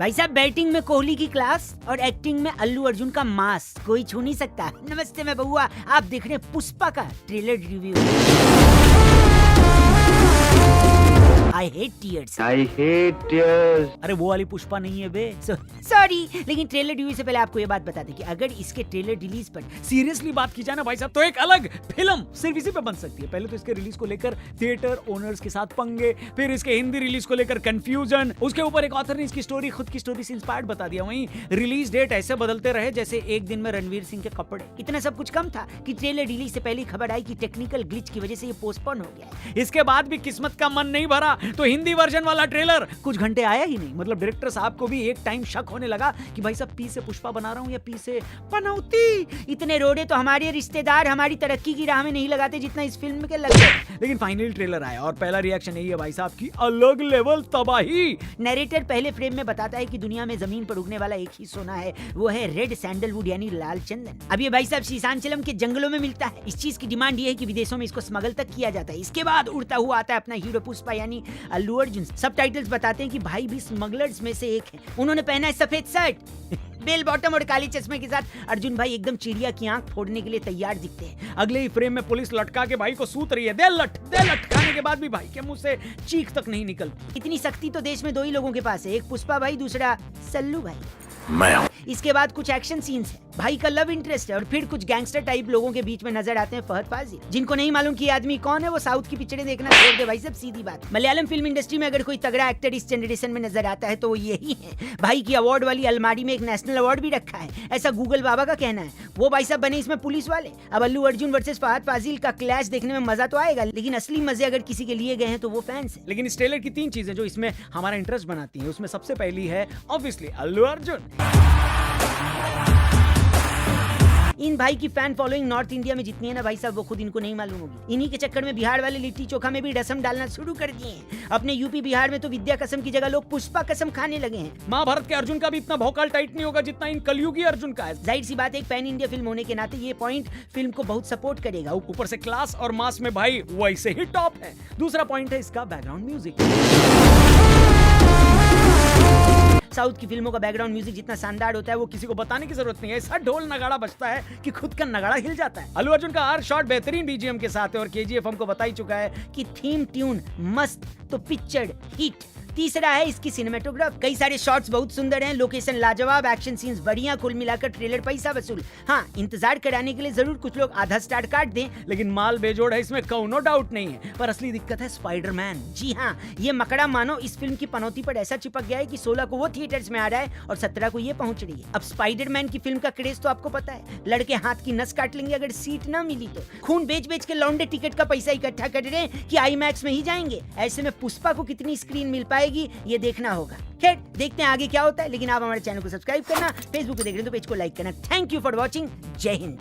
भाई साहब बैटिंग में कोहली की क्लास और एक्टिंग में अल्लू अर्जुन का मास कोई छू नहीं सकता। नमस्ते मैं बउआ, आप देख रहे हैं पुष्पा का trailer review. I hate tears। अरे वो वाली पुष्पा नहीं है बे, सॉरी। लेकिन ट्रेलर रिव्यू से पहले आपको ये बात बता दें कि अगर इसके ट्रेलर रिलीज पर सीरियसली बात की जाए ना भाई साहब, तो एक अलग फिल्म सिर्फ इसी पे बन सकती है। पहले तो इसके रिलीज को लेकर थिएटर ओनर्स के साथ पंगे, फिर इसके हिंदी रिलीज को लेकर कंफ्यूजन, उसके ऊपर एक ऑथर ने इसकी स्टोरी खुद की स्टोरी से इंस्पायर्ड बता दिया। वहीं रिलीज डेट ऐसे बदलते रहे जैसे एक दिन में रणवीर सिंह के कपड़े। इतना सब कुछ कम था कि ट्रेलर रिलीज से पहले खबर आई कि टेक्निकल ग्लिच की वजह से ये पोस्टपोन हो गया। इसके बाद भी किस्मत का मन नहीं भरा तो हिंदी वर्जन वाला ट्रेलर कुछ घंटे आया ही नहीं। मतलब डायरेक्टर साहब को भी एक टाइम शक होने लगा कि भाई साहब पी से पुष्पा बना रहा हूं या पी से पनौती। इतने रोड़े तो हमारे रिश्तेदार हमारी तरक्की की राह में नहीं लगाते जितना इस फिल्म के लग गए। लेकिन फाइनली ट्रेलर आया और पहला रिएक्शन यही है भाई साहब की अलग लेवल तबाही। नैरेटर पहले फ्रेम में बताता है कि दुनिया में जमीन पर उगने वाला एक ही सोना है, वो है रेड सैंडलवुड यानी लाल चंदन। अब ये भाई साहब शीशांचलम के जंगलों में मिलता है। इस चीज की डिमांड ये है कि विदेशों में इसको स्मगल तक किया जाता है। इसके बाद उड़ता हुआ आता है अपना हीरो पुष्पा यानी अल्लू अर्जुन। सबटाइटल्स बताते हैं कि भाई भी स्मगलर्स में से एक है। उन्होंने पहना है सफेद शर्ट, बेल बॉटम और काले चश्मे के साथ अर्जुन भाई एकदम चिड़िया की आंख फोड़ने के लिए तैयार दिखते हैं। अगले ही फ्रेम में पुलिस लटका के भाई को सूत रही है। दे लट खाने के बाद भी भाई के मुंह से चीख तक नहीं निकलती। इतनी सख्ती तो देश में दो ही लोगों के पास है, एक पुष्पा भाई, दूसरा सल्लू भाई। इसके बाद कुछ एक्शन सीन्स है, भाई का लव इंटरेस्ट है और फिर कुछ गैंगस्टर टाइप लोगों के बीच में नजर आते हैं फहद फाजिल। जिनको नहीं मालूम कि आदमी कौन है वो साउथ की पिक्चरें देखना छोड़ दे भाई साहब, सीधी बात। मलयालम फिल्म इंडस्ट्री में अगर कोई तगड़ा एक्टर इस जनरेशन में नजर आता है तो वो यही है। भाई की अवार्ड वाली अलमारी में एक नेशनल अवार्ड भी रखा है, ऐसा गूगल बाबा का कहना है। वो भाई साहब बने इसमें पुलिस वाले। अब अल्लू अर्जुन वर्सेस फहद फाजिल का क्लैश देखने में मजा तो आएगा, लेकिन असली मजे अगर किसी के लिए गए हैं तो वो फैंस है। लेकिन इस ट्रेलर की 3 चीजें जो इसमें हमारा इंटरेस्ट बनाती है, उसमें सबसे पहली है ऑब्वियसली अल्लू अर्जुन। इन भाई की फैन फॉलोइंग नॉर्थ इंडिया में जितनी है ना भाई साहब, वो खुद इनको नहीं मालूम होगी। इन्हीं के चक्कर में बिहार वाले लिट्टी चोखा में भी रसम डालना शुरू कर दिए हैं। अपने यूपी बिहार में तो विद्या कसम की जगह लोग पुष्पा कसम खाने लगे हैं। महाभारत के अर्जुन का भी इतना भौकाल टाइट नहीं होगा जितना इन कलयुगी अर्जुन का है। जाहिर सी बात है, एक पैन इंडिया फिल्म होने के नाते ये पॉइंट फिल्म को बहुत सपोर्ट करेगा। ऊपर से क्लास और मास में भाई वैसे ही टॉप है। दूसरा पॉइंट है इसका बैकग्राउंड म्यूजिक। साउथ की फिल्मों का बैकग्राउंड म्यूजिक जितना शानदार होता है वो किसी को बताने की जरूरत नहीं है। ऐसा ढोल नगाड़ा बजता है कि खुद का नगाड़ा हिल जाता है। अल्लू अर्जुन का हर शॉट बेहतरीन बीजीएम के साथ है और केजीएफ हमको बता ही चुका है कि थीम ट्यून मस्त तो पिक्चर हिट। तीसरा है इसकी सिनेमेटोग्राफ। कई सारे शॉट्स बहुत सुंदर हैं, लोकेशन लाजवाब, एक्शन सीन्स बढ़िया, कुल मिलाकर ट्रेलर पैसा वसूल। हाँ, इंतजार कराने के लिए जरूर कुछ लोग आधा स्टार काट दें, लेकिन माल बेजोड़ है, इसमें कोनो डाउट नहीं है। पर असली दिक्कत है स्पाइडरमैन। जी हाँ, ये मकड़ा मानो इस फिल्म की पनौती पर ऐसा चिपक गया है कि 16 को वो थिएटर्स में आ रहा है और 17 को ये पहुंच रही है। अब स्पाइडरमैन की फिल्म का क्रेज तो आपको पता है, लड़के हाथ की नस काट लेंगे अगर सीट ना मिली तो। खून बेच बेच के लौंडे टिकट का पैसा इकट्ठा कर रहे हैं कि आईमैक्स में ही जाएंगे। ऐसे में पुष्पा को कितनी स्क्रीन मिल पाएगी ये देखना होगा। खैर देखते हैं आगे क्या होता है, लेकिन आप हमारे चैनल को सब्सक्राइब करना, फेसबुक पे देख रहे हैं तो पेज को लाइक करना। Thank you for watching. जय हिंद।